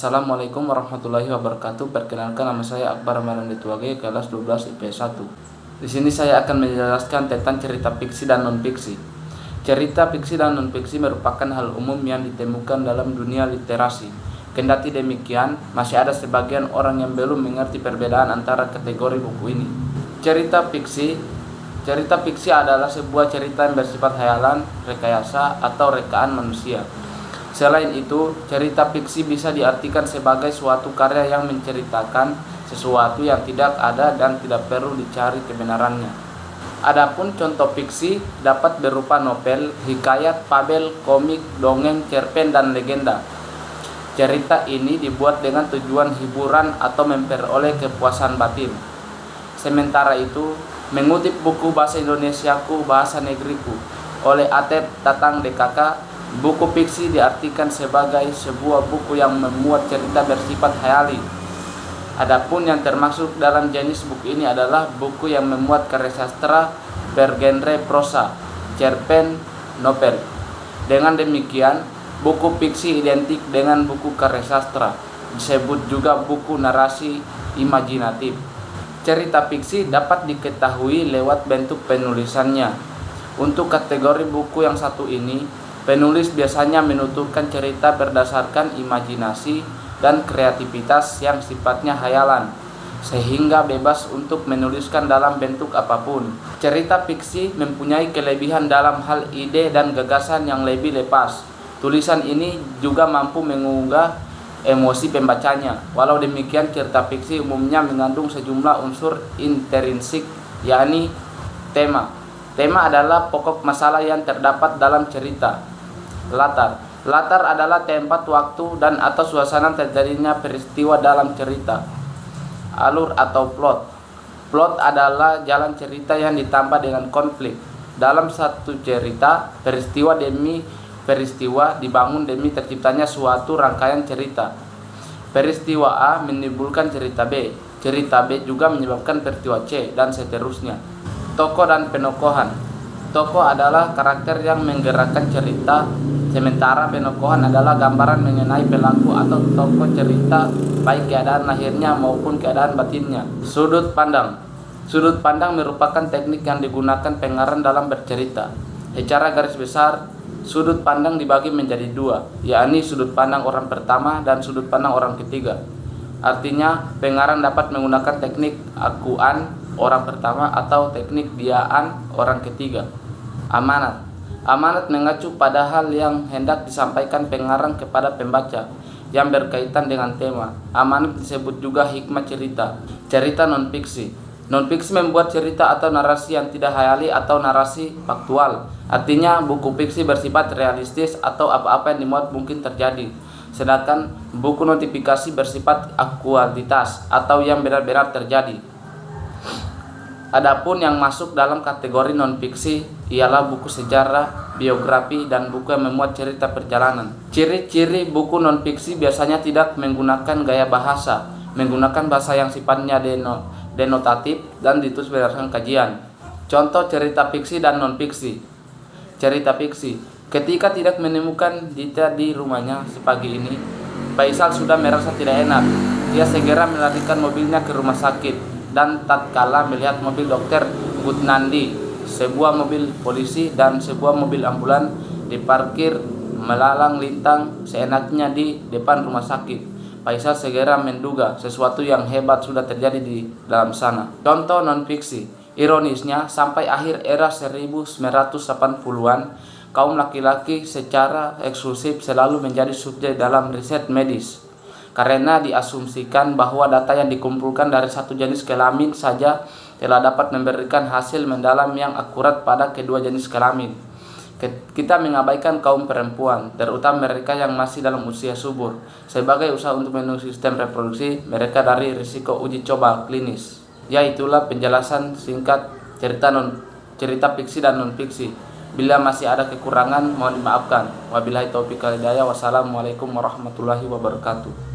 Assalamualaikum warahmatullahi wabarakatuh. Perkenalkan, nama saya Akbar Ramadan Dituage, kelas 12 IPS 1. Di sini saya akan menjelaskan tentang cerita fiksi dan non-fiksi. Cerita fiksi dan non-fiksi merupakan hal umum yang ditemukan dalam dunia literasi. Kendati demikian, masih ada sebagian orang yang belum mengerti perbedaan antara kategori buku ini. Cerita fiksi adalah sebuah cerita yang bersifat khayalan, rekayasa, atau rekaan manusia. Selain itu, cerita fiksi bisa diartikan sebagai suatu karya yang menceritakan sesuatu yang tidak ada dan tidak perlu dicari kebenarannya. Adapun contoh fiksi dapat berupa novel, hikayat, fabel, komik, dongeng, cerpen, dan legenda. Cerita ini dibuat dengan tujuan hiburan atau memperoleh kepuasan batin. Sementara itu, mengutip buku Bahasa Indonesiaku, Bahasa Negeriku oleh Atep Tatang DKK, buku fiksi diartikan sebagai sebuah buku yang memuat cerita bersifat khayali. Adapun yang termasuk dalam jenis buku ini adalah buku yang memuat karya sastra bergenre prosa, cerpen, novel. Dengan demikian, buku fiksi identik dengan buku karya sastra, disebut juga buku narasi imajinatif. Cerita fiksi dapat diketahui lewat bentuk penulisannya. Untuk kategori buku yang satu ini, penulis biasanya menuturkan cerita berdasarkan imajinasi dan kreativitas yang sifatnya khayalan, sehingga bebas untuk menuliskan dalam bentuk apapun. Cerita fiksi mempunyai kelebihan dalam hal ide dan gagasan yang lebih lepas. Tulisan ini juga mampu mengunggah emosi pembacanya. Walau demikian, cerita fiksi umumnya mengandung sejumlah unsur intrinsik, yakni tema. Tema adalah pokok masalah yang terdapat dalam cerita. Latar adalah tempat, waktu, dan atau suasana terjadinya peristiwa dalam cerita. Alur atau plot. Plot adalah jalan cerita yang ditambah dengan konflik. Dalam satu cerita, peristiwa demi peristiwa dibangun demi terciptanya suatu rangkaian cerita. Peristiwa A menimbulkan cerita B. Cerita B juga menyebabkan peristiwa C, dan seterusnya. Tokoh dan penokohan. Tokoh adalah karakter yang menggerakkan cerita, sementara penokohan adalah gambaran mengenai pelaku atau tokoh cerita, baik keadaan lahirnya maupun keadaan batinnya. Sudut pandang. Sudut pandang merupakan teknik yang digunakan pengarang dalam bercerita. Secara garis besar, sudut pandang dibagi menjadi dua, yakni sudut pandang orang pertama dan sudut pandang orang ketiga. Artinya, pengarang dapat menggunakan teknik akuan orang pertama atau teknik diaan orang ketiga. Amanat. Amanat mengacu pada hal yang hendak disampaikan pengarang kepada pembaca yang berkaitan dengan tema. Amanat disebut juga hikmah cerita. Cerita non-fiksi. Non-fiksi membuat cerita atau narasi yang tidak khayali atau narasi faktual. Artinya, buku fiksi bersifat realistis atau apa-apa yang dimuat mungkin terjadi. Sedangkan buku notifikasi bersifat aktualitas atau yang benar-benar terjadi. Adapun yang masuk dalam kategori non-fiksi ialah buku sejarah, biografi, dan buku yang memuat cerita perjalanan. Ciri-ciri buku non-fiksi biasanya tidak menggunakan gaya bahasa, menggunakan bahasa yang sifatnya denotatif dan ditulis berdasarkan kajian. Contoh cerita fiksi dan non-fiksi. Cerita fiksi. Ketika tidak menemukan Dita di rumahnya sepagi ini, Faisal sudah merasa tidak enak. Dia segera melarikan mobilnya ke rumah sakit. Dan tatkala melihat mobil dokter Gutnandi, sebuah mobil polisi dan sebuah mobil ambulan diparkir melalang lintang seenaknya di depan rumah sakit, Faisal segera menduga sesuatu yang hebat sudah terjadi di dalam sana. Contoh non-fiksi. Ironisnya, sampai akhir era 1980-an, kaum laki-laki secara eksklusif selalu menjadi subjek dalam riset medis, karena diasumsikan bahwa data yang dikumpulkan dari satu jenis kelamin saja telah dapat memberikan hasil mendalam yang akurat pada kedua jenis kelamin. Kita mengabaikan kaum perempuan, terutama mereka yang masih dalam usia subur, sebagai usaha untuk melindungi sistem reproduksi mereka dari risiko uji coba klinis. Ya, itulah penjelasan singkat cerita fiksi dan non-fiksi. Bila masih ada kekurangan, mohon dimaafkan. Wabillahi taufiq wal hidayah. Wassalamualaikum warahmatullahi wabarakatuh.